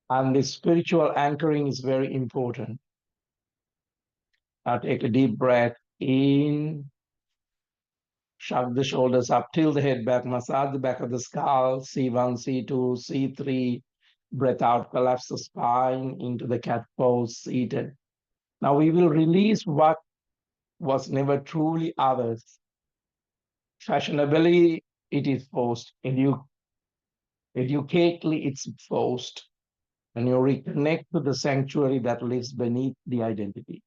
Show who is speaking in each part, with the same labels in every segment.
Speaker 1: And the spiritual anchoring is very important. Now take a deep breath in, shrug the shoulders up, tilt the head back, massage the back of the skull, C1, C2, C3. Breath out, collapse the spine into the cat pose, seated. Now we will release what was never truly ours. Fashionably, it is forced. Educatedly, it's forced. And you reconnect to the sanctuary that lives beneath the identity.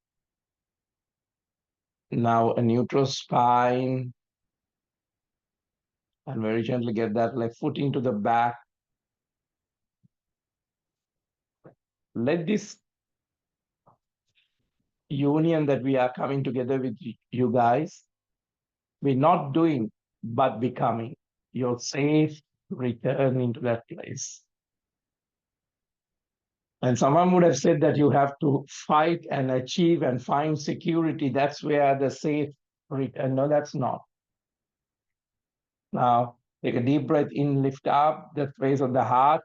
Speaker 1: Now a neutral spine, and very gently get that left foot into the back. Let this union that we are coming together with you guys, we're not doing, but becoming your safe return into that place. And someone would have said that you have to fight and achieve and find security. That's where the safe return. No, that's not. Now, take a deep breath in, lift up the space of the heart,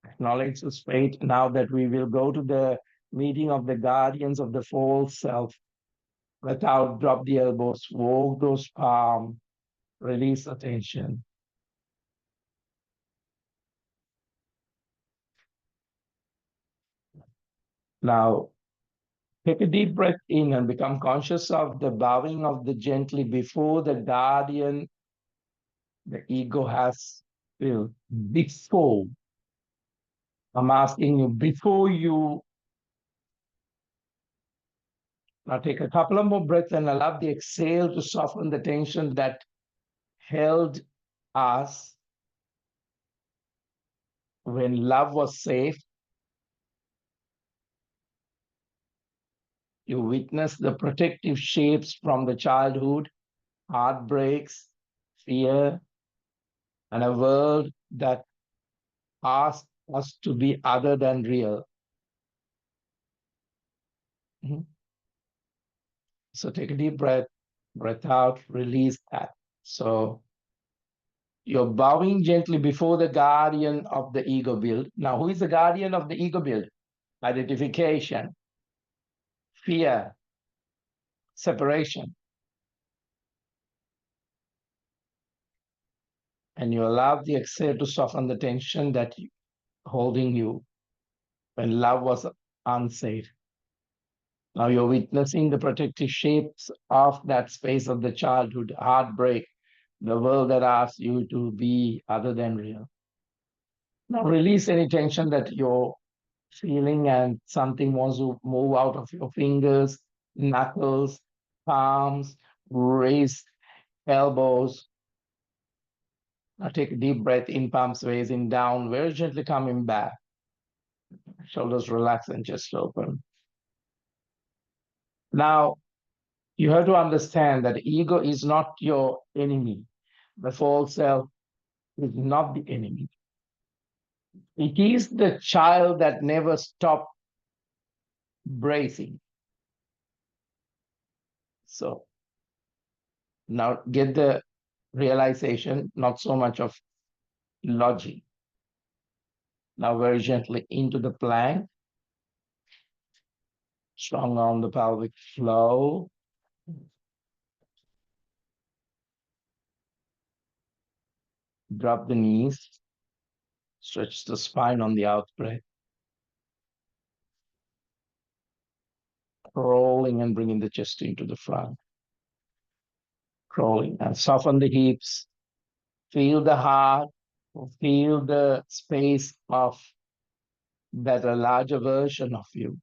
Speaker 1: acknowledge the space. Now that we will go to the meeting of the guardians of the false self. Let out, drop the elbows, walk those palms, release the tension. Now, take a deep breath in and become conscious of the bowing of the gently before the guardian the ego has built. Before, I'm asking you, before you, now take a couple of more breaths and allow the exhale to soften the tension that held us when love was safe. You witness the protective shapes from the childhood, heartbreaks, fear, and a world that asked us to be other than real. So take a deep breath, breath out, release that. So you're bowing gently before the guardian of the ego build. Now, who is the guardian of the ego build? Identification, fear, separation. And you allow the exhale to soften the tension that holding you when love was unsafe. Now you're witnessing the protective shapes of that space of the childhood, heartbreak, the world that asks you to be other than real. Now release any tension that you're feeling and something wants to move out of your fingers, knuckles, palms, raise elbows. Now take a deep breath in, palms raising down, very gently coming back. Shoulders relax and chest open. Now, you have to understand that ego is not your enemy. The false self is not the enemy. It is the child that never stopped bracing. So now get the realization, not so much of logic. Now very gently into the plank. Strong on the pelvic flow. Drop the knees. Stretch the spine on the out breath. Rolling and bringing the chest into the front. Crawling and soften the hips. Feel the heart. Feel the space of that a larger version of you.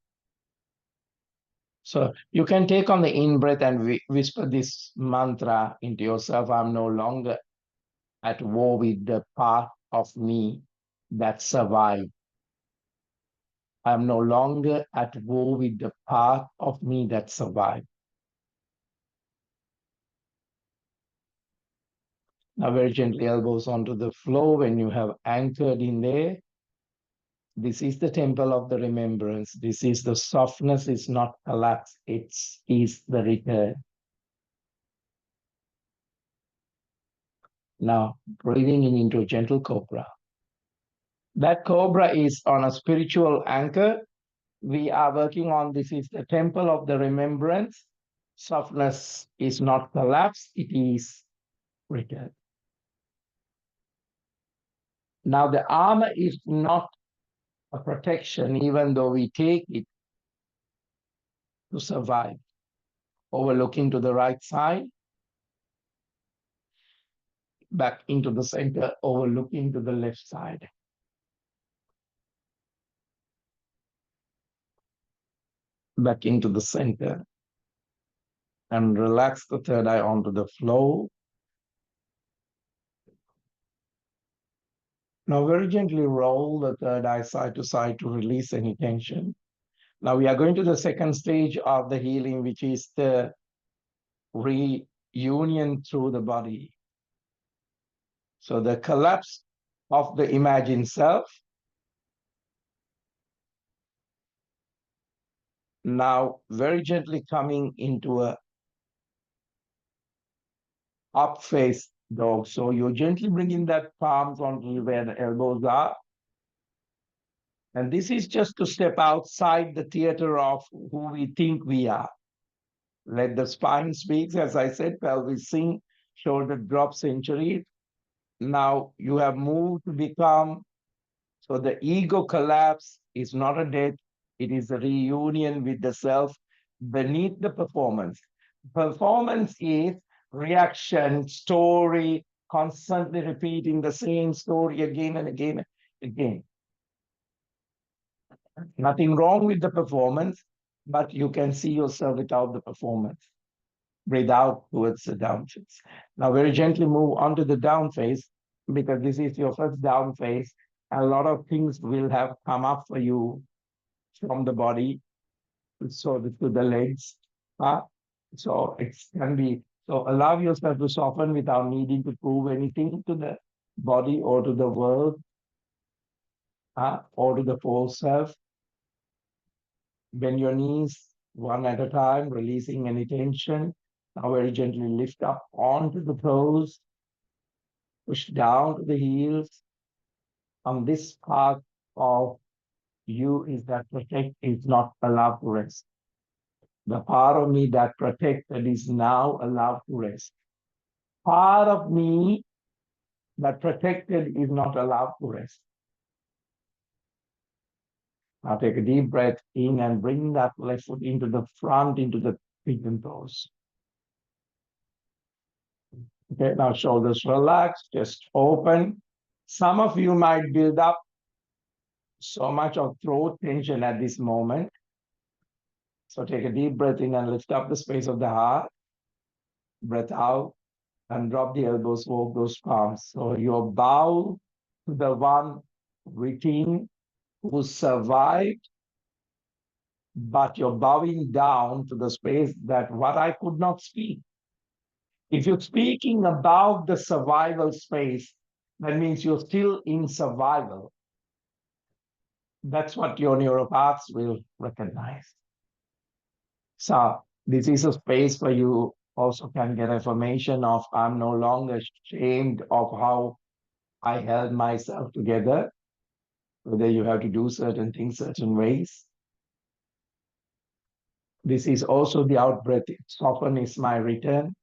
Speaker 1: So you can take on the in-breath and whisper this mantra into yourself. I'm no longer at war with the part of me that survived. I'm no longer at war with the part of me that survived. Now very gently elbows onto the floor when you have anchored in there. This is the temple of the remembrance. This is the softness, it's not collapse, it is the return. Now breathing in into a gentle cobra. That cobra is on a spiritual anchor. We are working on this is the temple of the remembrance. Softness is not collapse, it is return. Now, the armor is not a protection, even though we take it to survive. Overlooking to the right side, back into the center, overlooking to the left side. Back into the center. And relax the third eye onto the floor. Now very gently roll the third eye side to side to release any tension. Now we are going to the second stage of the healing, which is the reunion through the body. So the collapse of the imagined self. Now very gently coming into a up face dog. So you're gently bringing that palms onto where the elbows are. And this is just to step outside the theater of who we think we are. Let the spine speak, as I said, pelvis sink, shoulder drop century. Now you have moved to become, so the ego collapse is not a death, it is a reunion with the self beneath the performance. Performance is reaction, story, constantly repeating the same story again and again and again. Nothing wrong with the performance, but you can see yourself without the performance. Breathe out towards the down face. Now, very gently move onto the down face because this is your first down face. A lot of things will have come up for you from the body, so to the legs. So it can be, so allow yourself to soften without needing to prove anything to the body or to the world or to the false self. Bend your knees one at a time, releasing any tension. Now very gently lift up onto the toes, push down to the heels. On this part of you is that protect is not allowed to rest. The part of me that protected is now allowed to rest. Part of me that protected is not allowed to rest. Now take a deep breath in and bring that left foot into the front, into the pigeon toes. Okay, now shoulders relaxed, just open. Some of you might build up so much of throat tension at this moment. So take a deep breath in and lift up the space of the heart. Breath out and drop the elbows, walk those palms. So you bow to the one within who survived, but you're bowing down to the space that what I could not speak. If you're speaking about the survival space, that means you're still in survival. That's what your neuropaths will recognize. So this is a space where you also can get affirmation of I'm no longer ashamed of how I held myself together, whether you have to do certain things certain ways. This is also the out breath. Soften is my return.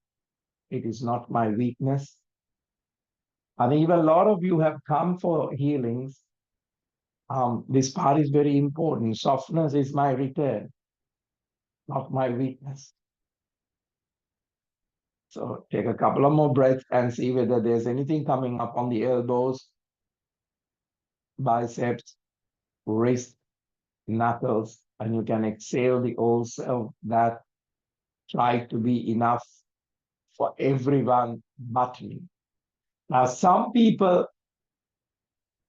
Speaker 1: It is not my weakness. And even a lot of you have come for healings. This part is very important. Softness is my return, not my weakness. So take a couple of more breaths and see whether there's anything coming up on the elbows, biceps, wrist, knuckles, and you can exhale the old self that tried to be enough for everyone but me. Now, some people,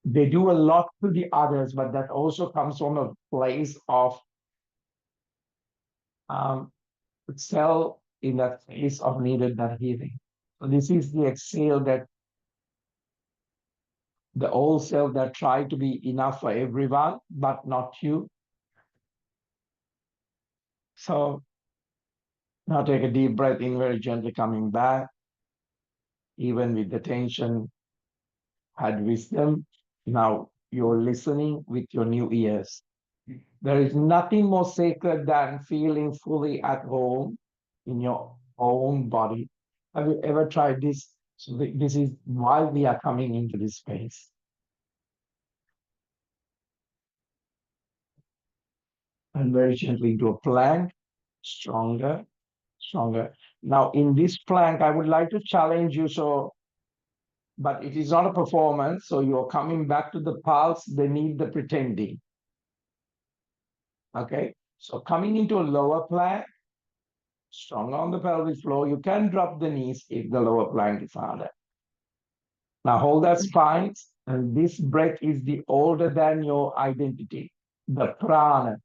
Speaker 1: they do a lot to the others, but that also comes from a place of self in that place of needed that healing. So this is the exhale that the old self that tried to be enough for everyone, but not you. So now take a deep breath in, very gently coming back. Even with the tension, had wisdom. Now You're listening with your new ears. There is nothing more sacred than feeling fully at home in your own body. Have you ever tried this? So this is why we are coming into this space. And very gently into a plank, stronger, stronger. Now, in this plank, I would like to challenge you. So, but it is not a performance. So you're coming back to the pulse. They need the pretending. Okay. So coming into a lower plank, strong on the pelvic floor. You can drop the knees if the lower plank is harder. Now hold that spine, and this breath is the older than your identity, the prana.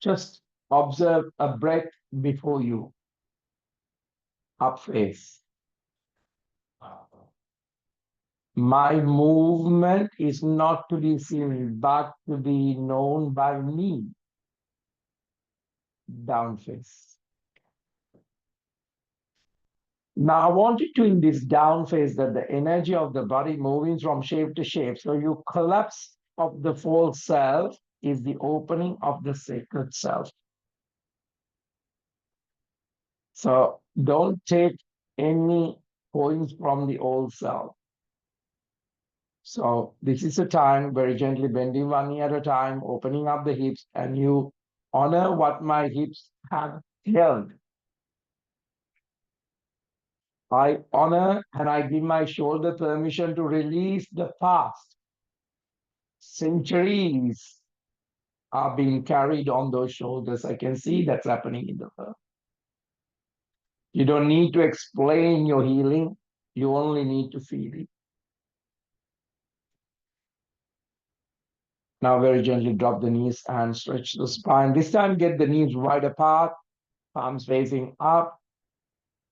Speaker 1: Just observe a breath before you, up face. My movement is not to be seen, but to be known by me, down face. Now, I want you to, in this down phase, that the energy of the body moving from shape to shape. So you collapse of the false self is the opening of the sacred self. So don't take any points from the old self. So this is a time very gently bending one knee at a time, opening up the hips, and you honor what my hips have held. I honor and I give my shoulder permission to release the past. Centuries are being carried on those shoulders. I can see that's happening in the world. You don't need to explain your healing. You only need to feel it. Now very gently drop the knees and stretch the spine. This time get the knees wide apart, palms facing up,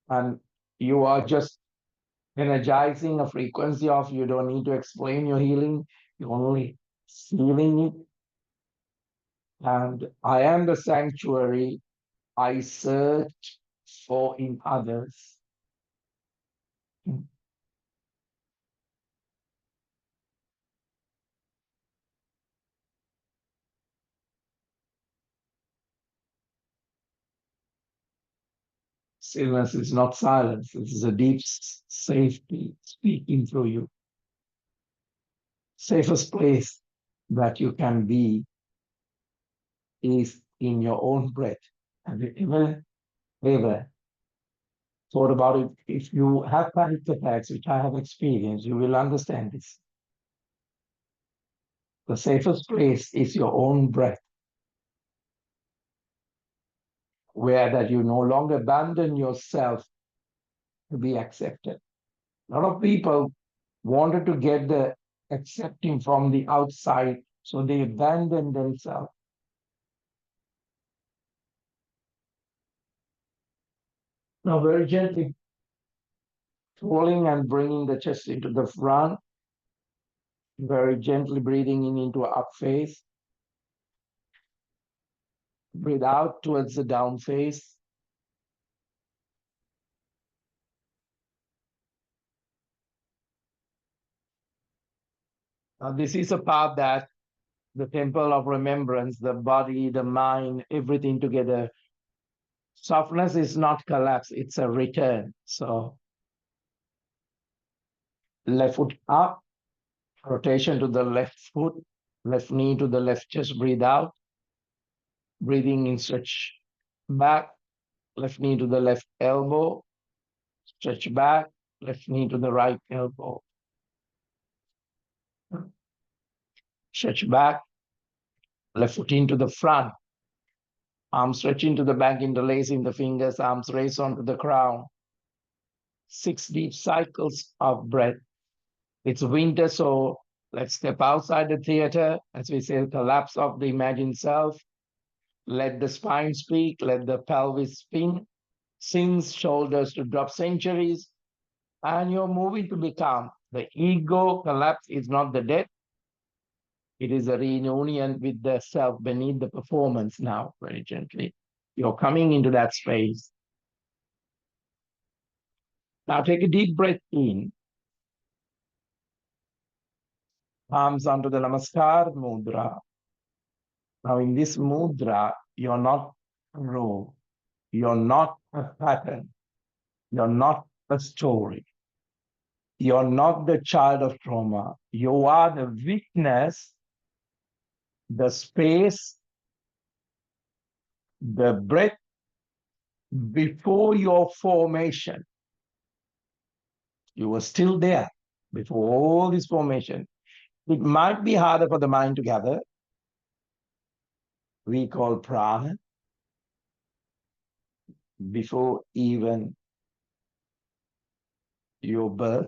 Speaker 1: and you are just energizing a frequency of you don't need to explain your healing. You're only feeling it. And I am the sanctuary I search for in others. Stillness is not silence. It is a deep safety speaking through you. Safest place that you can be is in your own breath. Have you ever thought about it? If you have panic attacks, which I have experienced, you will understand this. The safest place is your own breath, where that you no longer abandon yourself to be accepted. A lot of people wanted to get the accepting from the outside, so they abandon themselves. Now, very gently falling and bringing the chest into the front, very gently breathing in into up face. Breathe out towards the down face. Now, this is a path that the temple of remembrance, the body, the mind, everything together. Softness is not collapse, it's a return. So, left foot up, rotation to the left foot, left knee to the left chest, breathe out. Breathing in, stretch back, left knee to the left elbow, stretch back, left knee to the right elbow. Stretch back, left foot into the front, arms stretch into the back, interlacing the fingers, arms raise onto the crown. 6 deep cycles of breath. It's winter, so let's step outside the theater, as we say, collapse of the imagined self. Let the spine speak, let the pelvis spin, sings shoulders to drop centuries, and you're moving to become. The ego collapse is not the death. It is a reunion with the self beneath the performance now, very gently. You're coming into that space. Now take a deep breath in. Palms onto the Namaskar Mudra. Now, in this mudra, you're not raw, you're not a pattern, you're not a story, you're not the child of trauma. You are the witness, the space, the breath before your formation. You were still there before all this formation. It might be harder for the mind to gather. We call prana before even your birth.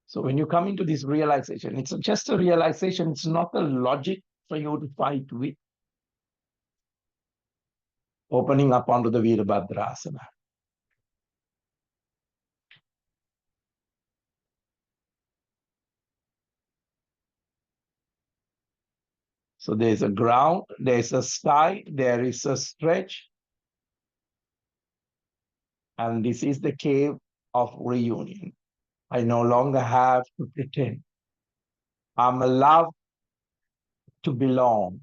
Speaker 1: So when you come into this realization, it's just a realization. It's not a logic for you to fight with. Opening up onto the Virabhadrasana. So there's a ground, there's a sky, there is a stretch, and this is the cave of reunion. I no longer have to pretend. I'm allowed to belong.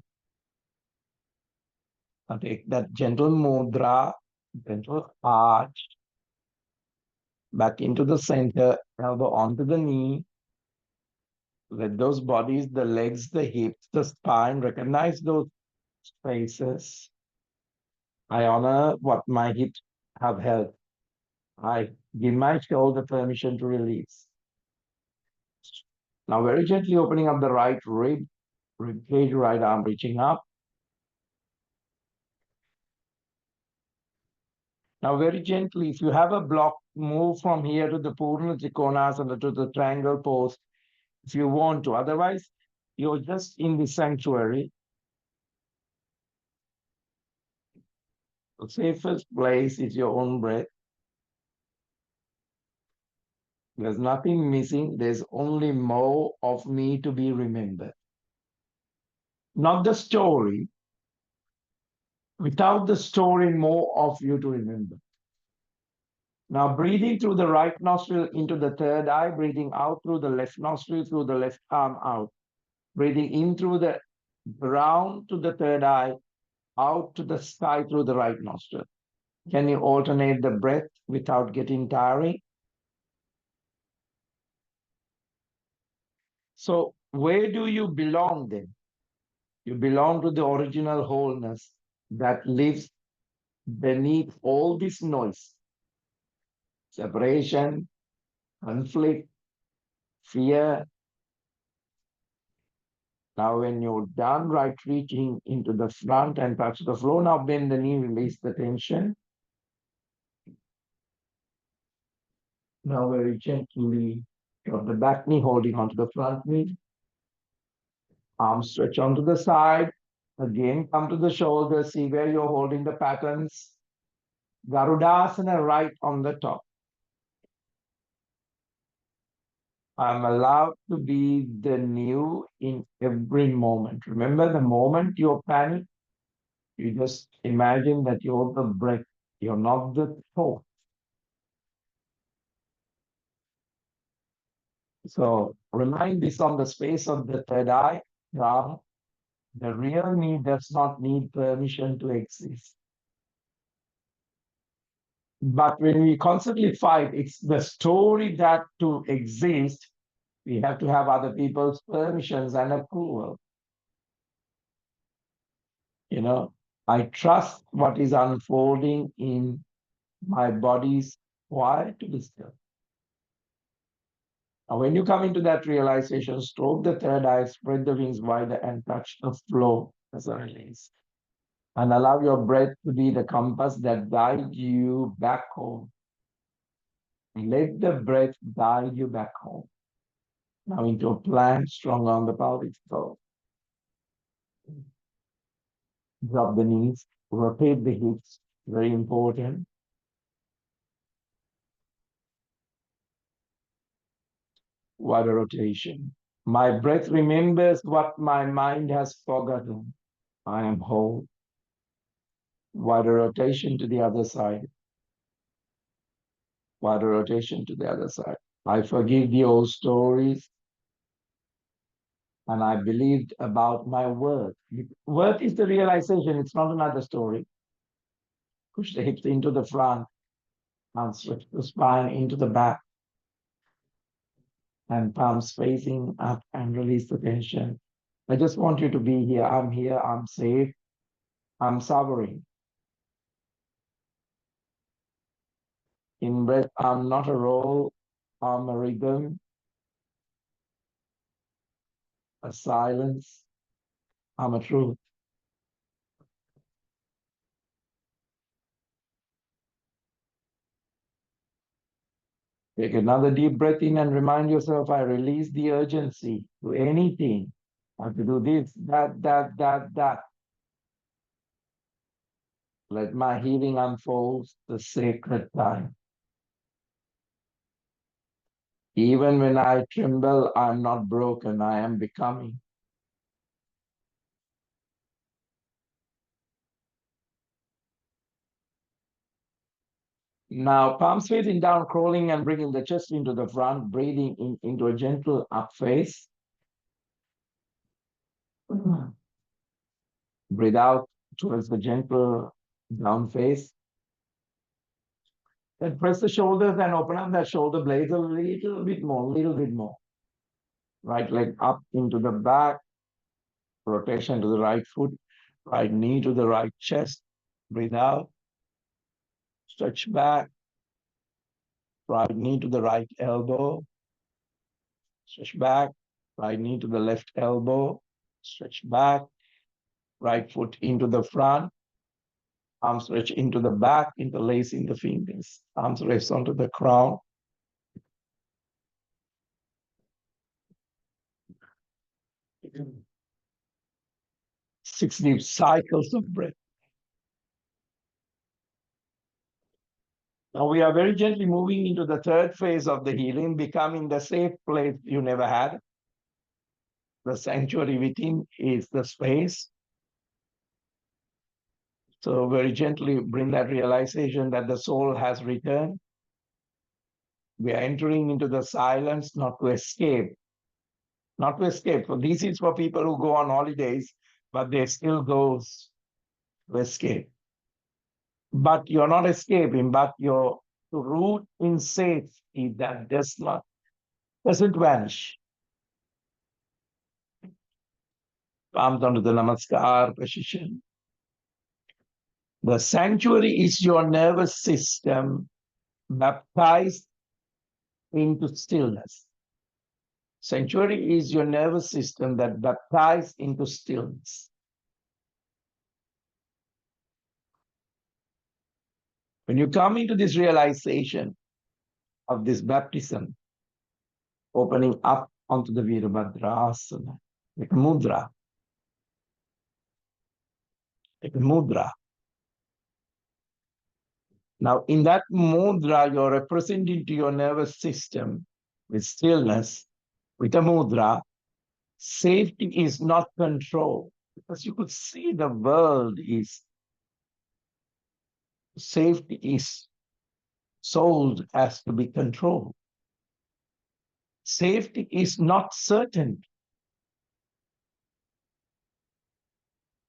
Speaker 1: I take that gentle mudra, gentle arch, back into the center, elbow onto the knee. Let those bodies, the legs, the hips, the spine, recognize those spaces. I honor what my hips have held. I give my shoulder permission to release. Now, very gently opening up the right rib cage, right arm reaching up. Now, very gently, if you have a block, move from here to the Purna Trikonasana to the triangle pose if you want to. Otherwise, you're just in the sanctuary. The safest place is your own breath. There's nothing missing. There's only more of me to be remembered. Not the story. Without the story, more of you to remember. Now, breathing through the right nostril into the third eye, breathing out through the left nostril, through the left arm out. Breathing in through the ground to the third eye, out to the sky through the right nostril. Can you alternate the breath without getting tiring? So, where do you belong then? You belong to the original wholeness that lives beneath all this noise, separation, conflict, fear. Now, when you're done, right, reaching into the front and touch the floor. Now, bend the knee, release the tension. Now, very gently, drop the back knee, holding onto the front knee. Arms stretch onto the side. Again, come to the shoulder. See where you're holding the patterns. Garudasana right on the top. I'm allowed to be the new in every moment. Remember, the moment you panic, you just imagine that you're the breath. You're not the thought. So remind this on the space of the third eye. Ram, the real me does not need permission to exist. But when we constantly fight, it's the story that to exist, we have to have other people's permissions and approval. You know, I trust what is unfolding in my body's quiet to be still. Now, when you come into that realization, stroke the third eye, spread the wings wider, and touch the floor as a release. And allow your breath to be the compass that guides you back home. Let the breath guide you back home. Now into a plank, strong on the pelvic floor. Drop the knees, rotate the hips, very important. Wider rotation. My breath remembers what my mind has forgotten. I am whole. Wider rotation to the other side. Wider rotation to the other side. I forgive the old stories and I believed about my worth. Worth is the realization, it's not another story. Push the hips into the front and stretch the spine into the back and palms facing up and release the tension. I just want you to be here, I'm safe, I'm sovereign. In breath, I'm not a role, I'm a rhythm, a silence, I'm a truth. Take another deep breath in and remind yourself I release the urgency to anything. I have to do this, that. Let my healing unfold the sacred time. Even when I tremble, I'm not broken, I am becoming. Now, palms facing down, crawling and bringing the chest into the front, breathing into a gentle up face. Breathe out towards the gentle down face. Then press the shoulders and open up that shoulder blades a little bit more. Right leg up into the back, rotation to the right foot, right knee to the right chest. Breathe out, stretch back, right knee to the right elbow, stretch back, right knee to the left elbow, stretch back, right foot into the front, arms stretch into the back, interlacing the fingers, arms rest onto the crown. 6 deep cycles of breath. Now we are very gently moving into the third phase of the healing, becoming the safe place you never had. The sanctuary within is the space. So very gently bring that realization that the soul has returned. We are entering into the silence, not to escape. Not to escape. So this is for people who go on holidays, but they still go to escape. But you're not escaping, but you're to root in safety that doesn't vanish. Palms onto the namaskar position. The sanctuary is your nervous system baptized into stillness. Sanctuary is your nervous system that baptized into stillness. When you come into this realization of this baptism, opening up onto the Virabhadrasana, like a mudra, like a mudra. Now, in that mudra, you're representing to your nervous system with stillness, with a mudra. Safety is not control, because you could see the world is, safety is sold as to be controlled. Safety is not certain.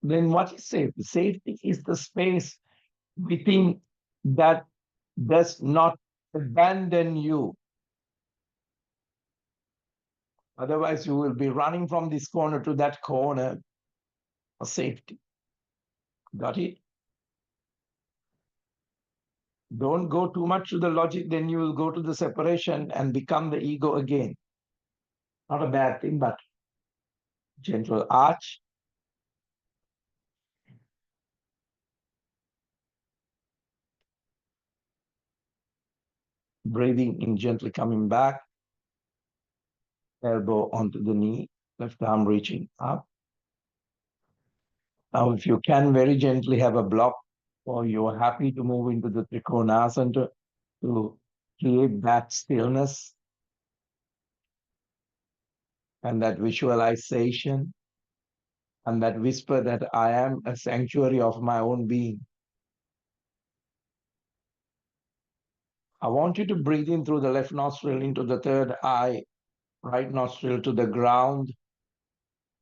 Speaker 1: Then what is safety? Safety is the space within that does not abandon you. Otherwise, you will be running from this corner to that corner for safety. Got it? Don't go too much to the logic, then you will go to the separation and become the ego again. Not a bad thing, but gentle arch. Breathing in, gently coming back. Elbow onto the knee, left arm reaching up. Now, if you can very gently have a block, or you're happy to move into the Trikonasana to create that stillness and that visualization and that whisper that I am a sanctuary of my own being. I want you to breathe in through the left nostril into the third eye, right nostril to the ground.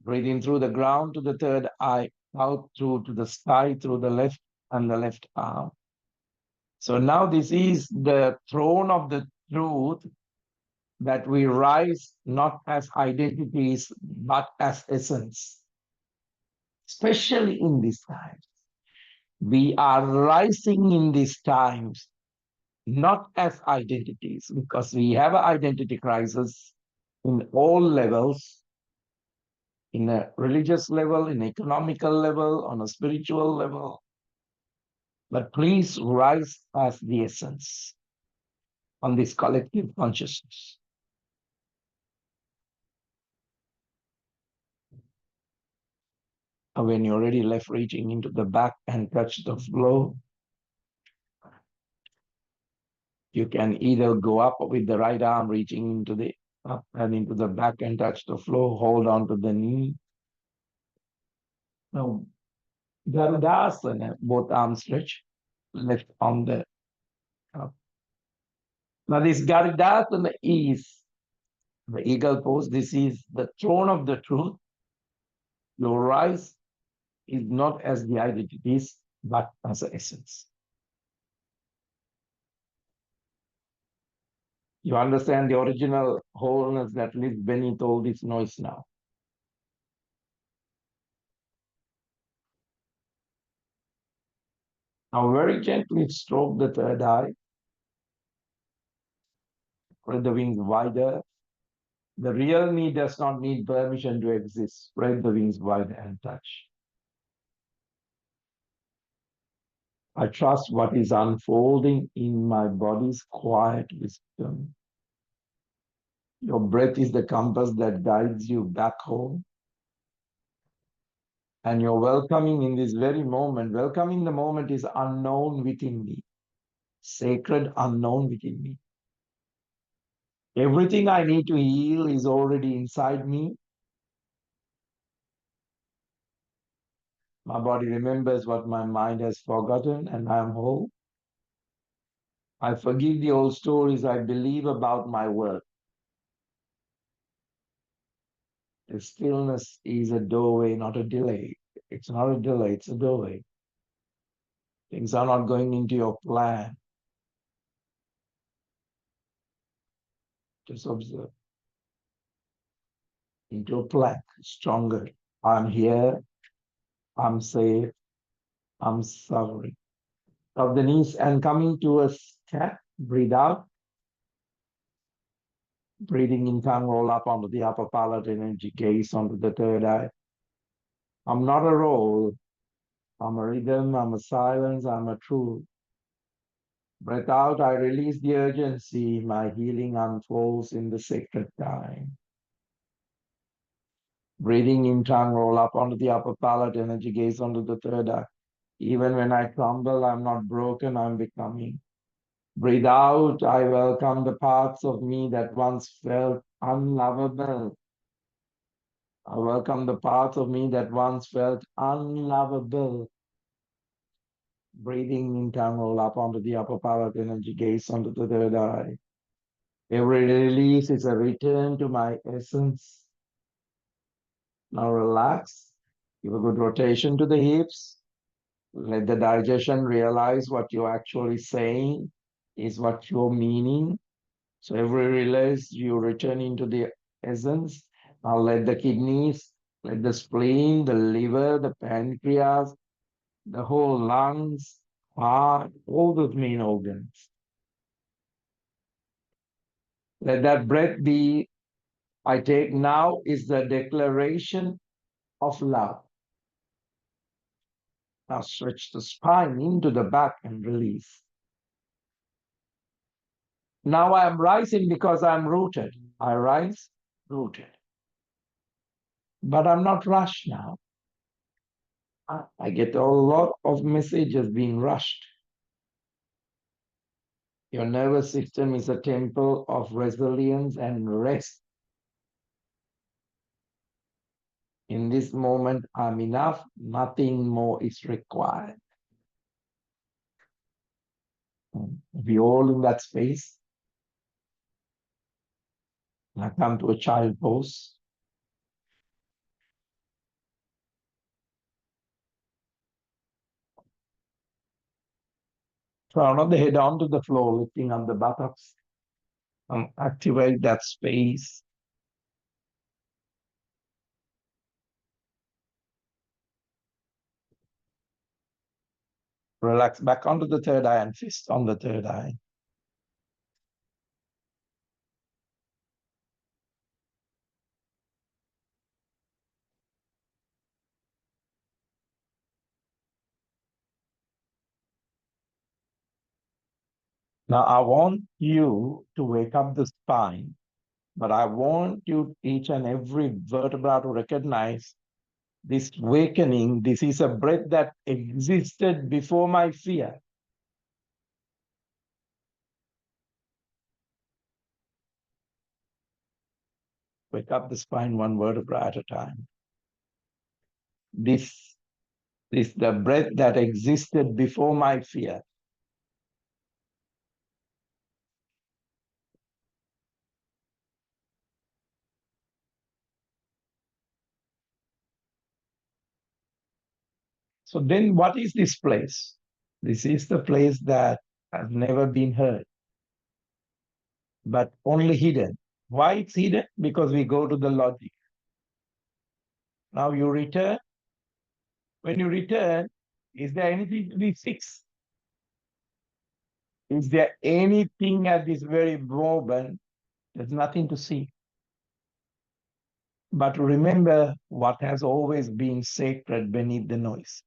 Speaker 1: Breathe in through the ground to the third eye, out through to the sky through the left and the left arm. So now this is the throne of the truth that we rise not as identities, but as essence, especially in these times. We are rising in these times, not as identities, because we have an identity crisis in all levels, in a religious level, in economical level, on a spiritual level. But please rise as the essence on this collective consciousness. And when you're ready, left reaching into the back and touch the floor. You can either go up with the right arm reaching into the up and into the back and touch the floor, hold on to the knee. Now, Garudasana, both arms stretch, left on the up. Now, this Garudasana is the eagle pose. This is the throne of the truth. Your rise is not as the identities, but as the essence. You understand the original wholeness that lives beneath all this noise now. Now, very gently stroke the third eye, spread the wings wider. The real me does not need permission to exist. Spread the wings wide and touch. I trust what is unfolding in my body's quiet wisdom. Your breath is the compass that guides you back home. And you're welcoming in this very moment. Welcoming the moment is unknown within me, sacred unknown within me. Everything I need to heal is already inside me. My body remembers what my mind has forgotten, and I am whole. I forgive the old stories I believe about my work. The stillness is a doorway, not a delay. It's not a delay, it's a doorway. Things are not going into your plan. Just observe. Into a plan, stronger. I'm here, I'm safe, I'm suffering. Of the knees and coming to a cat, breathe out. Breathing in, tongue roll up onto the upper palate, energy gaze onto the third eye. I'm not a role. I'm a rhythm, I'm a silence, I'm a truth. Breath out, I release the urgency. My healing unfolds in the sacred time. Breathing in, tongue roll up onto the upper palate, energy gaze onto the third eye. Even when I crumble, I'm not broken, I'm becoming. Breathe out, I welcome the parts of me that once felt unlovable. I welcome the parts of me that once felt unlovable. Breathing in, tongue roll up onto the upper palate, energy gaze onto the third eye. Every release is a return to my essence. Now relax. Give a good rotation to the hips. Let the digestion realize what you're actually saying is what you're meaning. So every release, you return into the essence. Now let the kidneys, let the spleen, the liver, the pancreas, the whole lungs, heart, all those main organs. Let that breath be, I take now is the declaration of love. Now stretch the spine into the back and release. Now I am rising because I'm rooted. I rise rooted. But I'm not rushed now. I get a lot of messages being rushed. Your nervous system is a temple of resilience and rest. In this moment, I'm enough. Nothing more is required. We all in that space. I come to a child pose. Crown of the head onto the floor, lifting up the buttocks. Activate that space. Relax back onto the third eye and fist on the third eye. Now I want you to wake up the spine, but I want you, each and every vertebra, to recognize this awakening. This is a breath that existed before my fear. Wake up the spine one vertebra at a time. This is the breath that existed before my fear. So then what is this place? This is the place that has never been heard, but only hidden. Why it's hidden? Because we go to the logic. Now you return. When you return, is there anything to be fixed? Is there anything at this very moment? There's nothing to see. But remember what has always been sacred beneath the noise.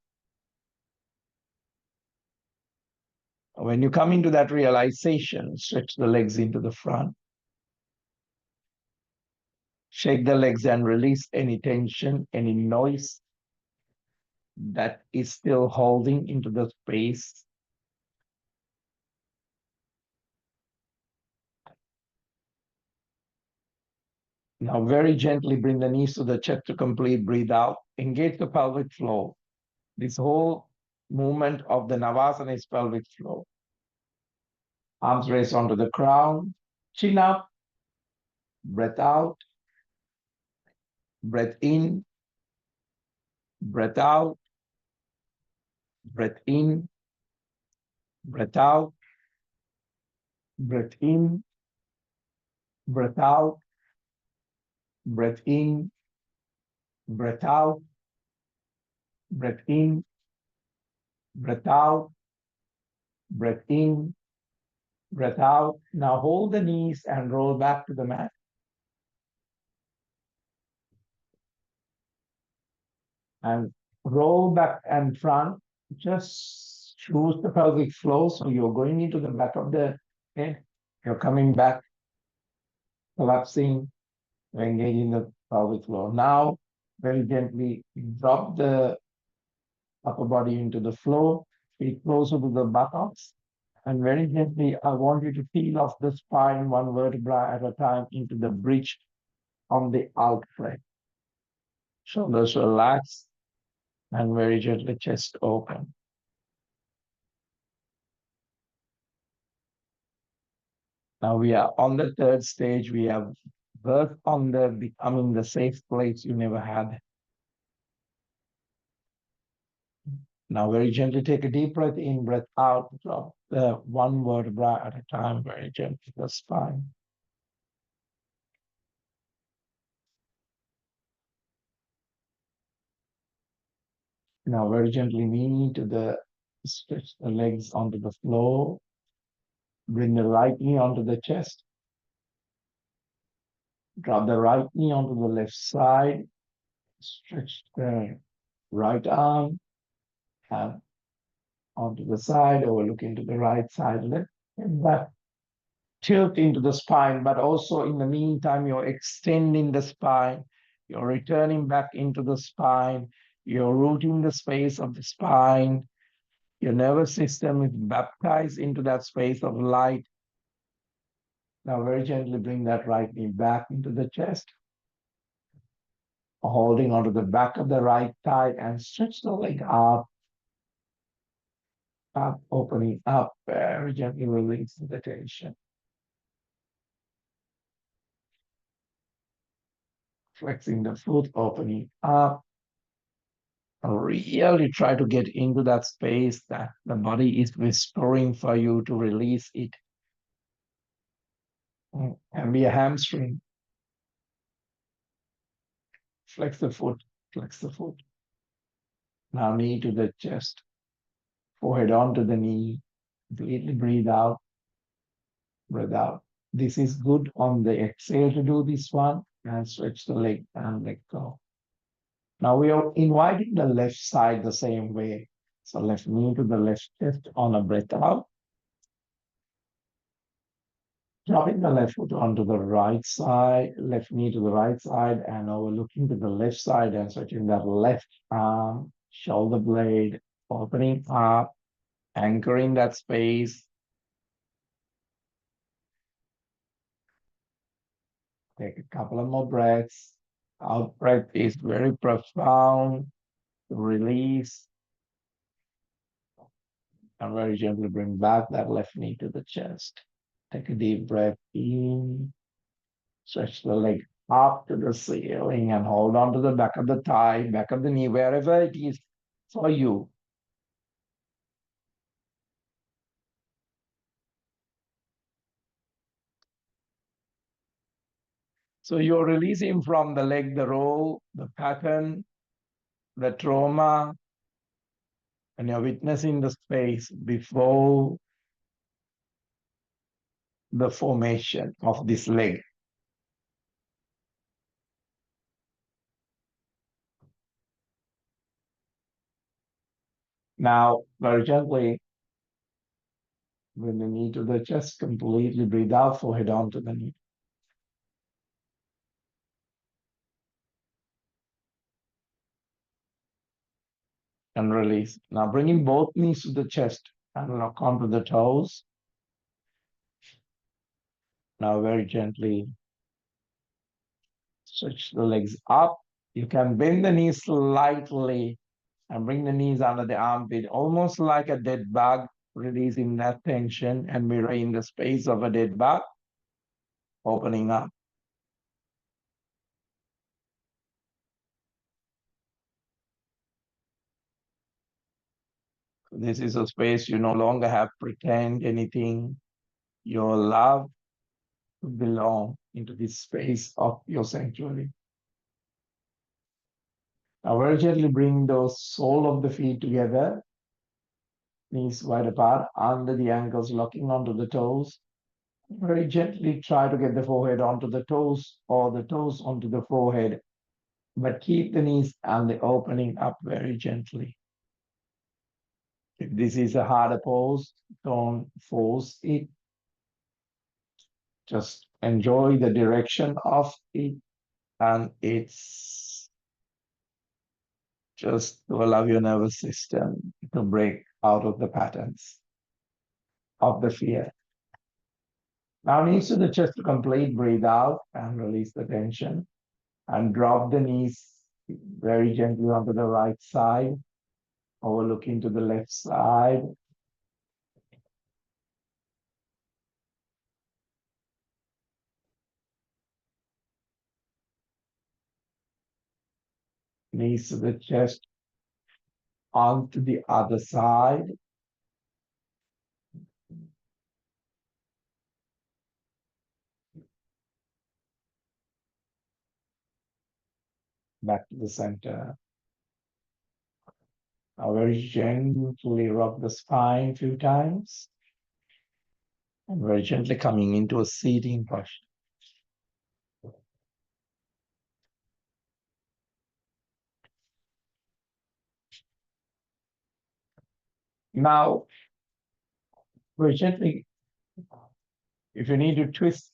Speaker 1: When you come into that realization, stretch the legs into the front. Shake the legs and release any tension, any noise that is still holding into the space. Now, very gently bring the knees to the chest to complete. Breathe out. Engage the pelvic floor. This whole movement of the Navasana is pelvic floor. Arms raised onto the crown. Chin up. Breath out. Breath in. Breath out. Breath in. Breath out. Breath in. Breath out. Breath in. Breath out. Breath in. Breath out. Breath in. Breath out. Now hold the knees and roll back to the mat. And roll back and front. Just choose the pelvic floor. So you're going into the back of the head. You're coming back, collapsing, engaging the pelvic floor. Now, very gently drop the upper body into the floor, feet closer to the buttocks. And very gently, I want you to peel off the spine one vertebra at a time into the bridge on the out flex. Shoulders relax and very gently chest open. Now we are on the third stage. We have worked on the becoming the safe place you never had. Now very gently take a deep breath in, breath out, drop the one vertebra at a time, very gently the spine. Now very gently knee to the, stretch the legs onto the floor. Bring the right knee onto the chest. Drop the right knee onto the left side. Stretch the right arm and onto the side, overlooking to the right side. Let that tilt into the spine, but also in the meantime, you're extending the spine. You're returning back into the spine. You're rooting the space of the spine. Your nervous system is baptized into that space of light. Now very gently bring that right knee back into the chest, holding onto the back of the right thigh and stretch the leg up. up, opening up, very gently releasing the tension. Flexing the foot, opening up. Really try to get into that space that the body is whispering for you to release it. Can be a hamstring. Flex the foot, flex the foot. Now knee to the chest, forehead onto the knee. Completely breathe out, breathe out. This is good on the exhale to do this one and stretch the leg and let go. Now we are inviting the left side the same way. So left knee to the left chest on a breath out. Dropping the left foot onto the right side, left knee to the right side, and overlooking to the left side and stretching that left arm, shoulder blade, opening up, anchoring that space. Take a couple of more breaths. Out breath is very profound. Release and very gently bring back that left knee to the chest. Take a deep breath in. Stretch the leg up to the ceiling and hold on to the back of the thigh, back of the knee, wherever it is for you. So you're releasing from the leg the role, the pattern, the trauma, and you're witnessing the space before the formation of this leg. Now, very gently, bring the knee to the chest, completely breathe out, forehead onto the knee. And release. Now, bringing both knees to the chest and lock onto the toes. Now, very gently stretch the legs up. You can bend the knees slightly and bring the knees under the armpit, almost like a dead bug, releasing that tension and mirroring the space of a dead bug, opening up. This is a space you no longer have pretend anything. You're allowed to belong into this space of your sanctuary. Now, very gently bring those sole of the feet together, knees wide apart, under the ankles, locking onto the toes. Very gently try to get the forehead onto the toes or the toes onto the forehead, but keep the knees and the opening up very gently. If this is a harder pose, don't force it. Just enjoy the direction of it, and it's just to allow your nervous system to break out of the patterns of the fear. Now, knees to the chest to complete, breathe out and release the tension, and drop the knees very gently onto the right side, overlooking to the left side. Knees to the chest onto the other side. Back to the center. Now very gently rock the spine a few times. And very gently coming into a seating posture. Now, very gently, if you need to twist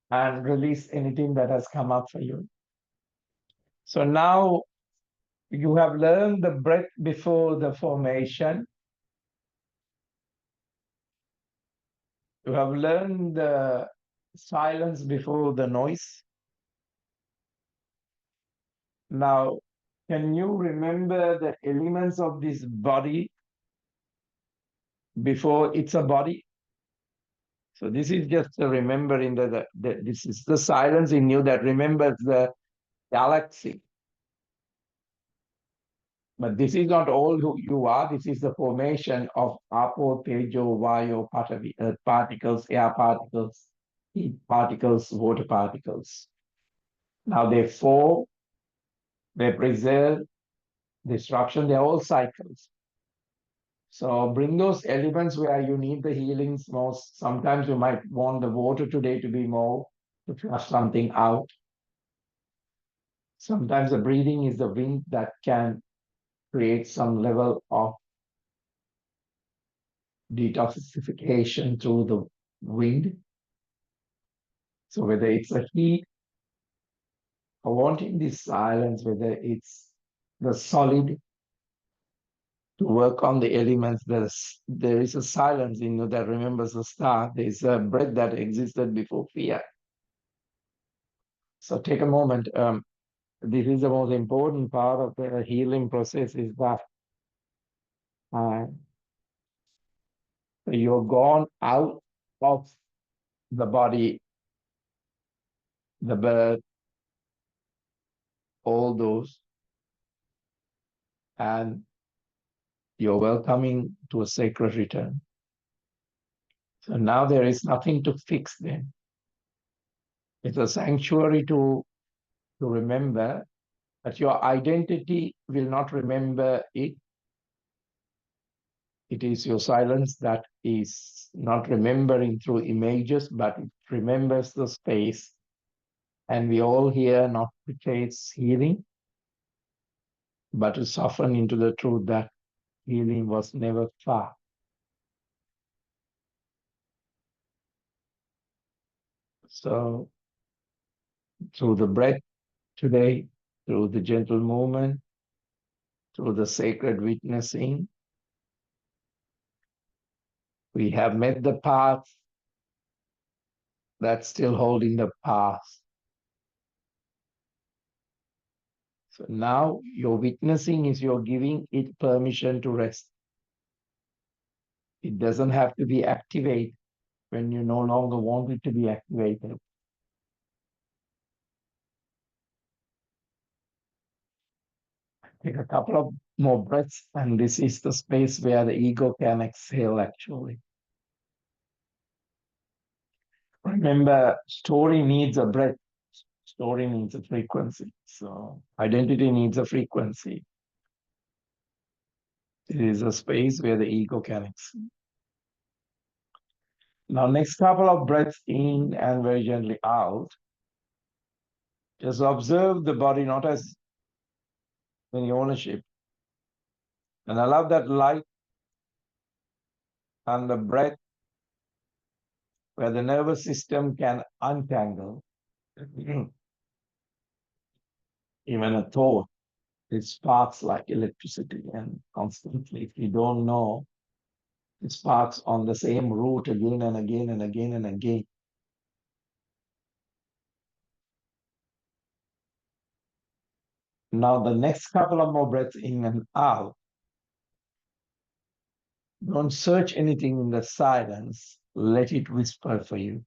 Speaker 1: and release anything that has come up for you. So now you have learned the breath before the formation. You have learned the silence before the noise. Now, can you remember the elements of this body before it's a body. So this is just a remembering this is the silence in you that remembers the galaxy. But this is not all who you are. This is the formation of apo, tejo, vayo, patavi, earth particles, air particles, heat particles, water particles. Now they form, they preserve, destruction, they're all cycles. So bring those elements where you need the healings most. Sometimes you might want the water today to be more, to flush something out. Sometimes the breathing is the wind that can create some level of detoxification through the wind. So whether it's a heat or wanting this silence, whether it's the solid to work on the elements, there is a silence in you that remembers the star. There's a breath that existed before fear. So take a moment. This is the most important part of the healing process is that uh, you're gone out of the body, the birth, all those, and you're welcoming to a sacred return. So now there is nothing to fix them. It's a sanctuary to remember, but your identity will not remember it. It is your silence that is not remembering through images, but it remembers the space. And we all here not to chase healing, but to soften into the truth that healing was never far. So through the breath today, through the gentle movement, through the sacred witnessing, we have met the path that's still holding the past. So now your witnessing is you're giving it permission to rest. It doesn't have to be activated when you no longer want it to be activated. Take a couple of more breaths, and this is the space where the ego can exhale actually. Remember, story needs a breath, story needs a frequency. So identity needs a frequency. It is a space where the ego can exhale. Now, next couple of breaths in and very gently out. Just observe the body not as any ownership. And allow that light and the breath where the nervous system can untangle. Even a thought, it sparks like electricity and constantly. If you don't know, it sparks on the same route again and again and again and again. Now, the next couple of more breaths in and out, don't search anything in the silence. Let it whisper for you.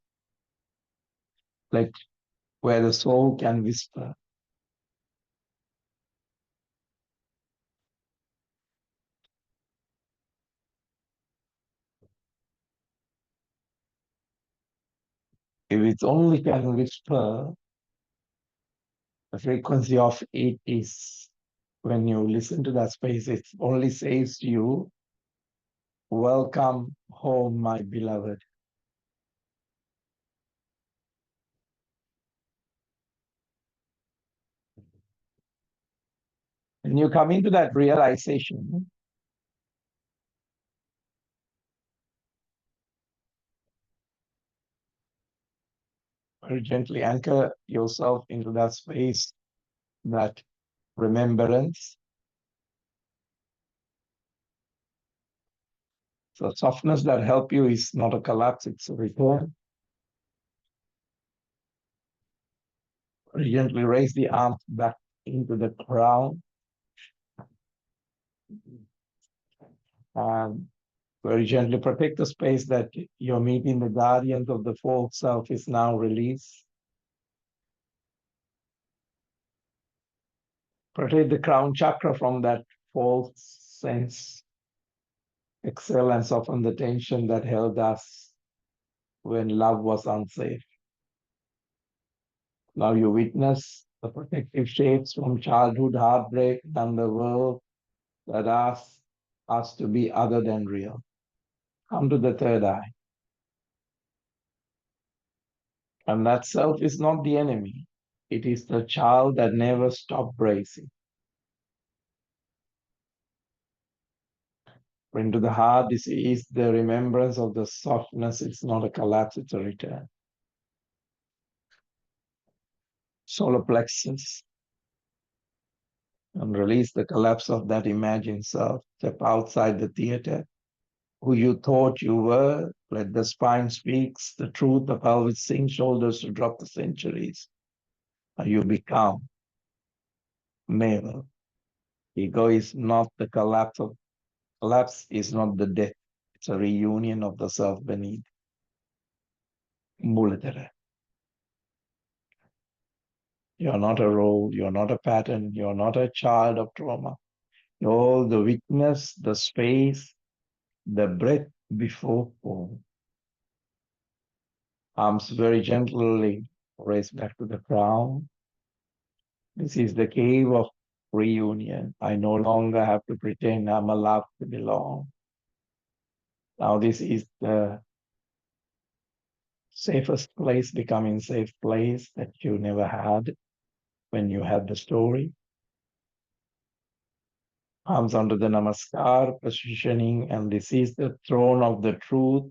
Speaker 1: Let where the soul can whisper. If it only can whisper, the frequency of it is when you listen to that space, it only says to you, welcome home, my beloved. And you come into that realization, very gently anchor yourself into that space, that remembrance. So softness that help you is not a collapse, it's a return. Very gently raise the arms back into the crown. And Very gently protect the space that you're meeting the guardians of the false self is now released. Protect the crown chakra from that false sense. Exhale and soften the tension that held us when love was unsafe. Now you witness the protective shapes from childhood heartbreak and the world that asks us to be other than real. Come to the third eye. And that self is not the enemy. It is the child that never stopped bracing. Into the heart, this is the remembrance of the softness. It's not a collapse, it's a return. Solar plexus. And release the collapse of that imagined self. Step outside the theater. Who you thought you were, let the spine speaks the truth, the pelvis sing, shoulders to drop the centuries. And you become never. Ego is not the collapse is not the death. It's a reunion of the self beneath. Mulatara. You're not a role, you're not a pattern, you're not a child of trauma. You're the witness, the space, the breath before fall. Arms very gently raised back to the crown. This is the cave of reunion. I no longer have to pretend I'm allowed to belong. Now this is the safest place becoming safe place that you never had when you had the story. Arms under the namaskar positioning, and this is the throne of the truth.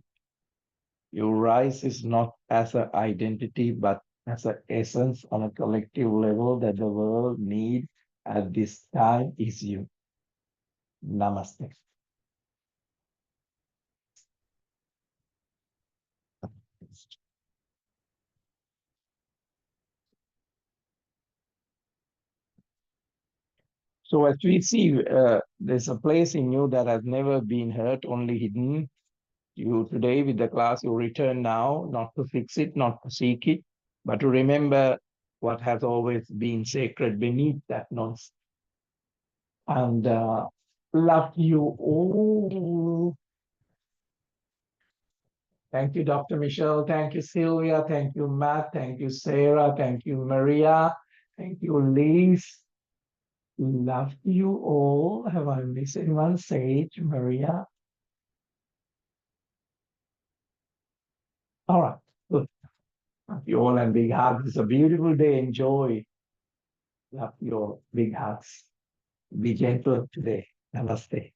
Speaker 1: Your rise is not as an identity, but as an essence on a collective level that the world needs at this time is you. Namaste. So as we see, there's a place in you that has never been hurt, only hidden. You today with the class, you return now, not to fix it, not to seek it, but to remember what has always been sacred beneath that noise. And love you all. Thank you, Dr. Michelle. Thank you, Sylvia. Thank you, Matt. Thank you, Sarah. Thank you, Maria. Thank you, Liz. Love you all. Have I missed anyone? Sage, Maria. All right. Good. Love you all and big hugs. It's a beautiful day. Enjoy. Love your big hugs. Be gentle today. Namaste.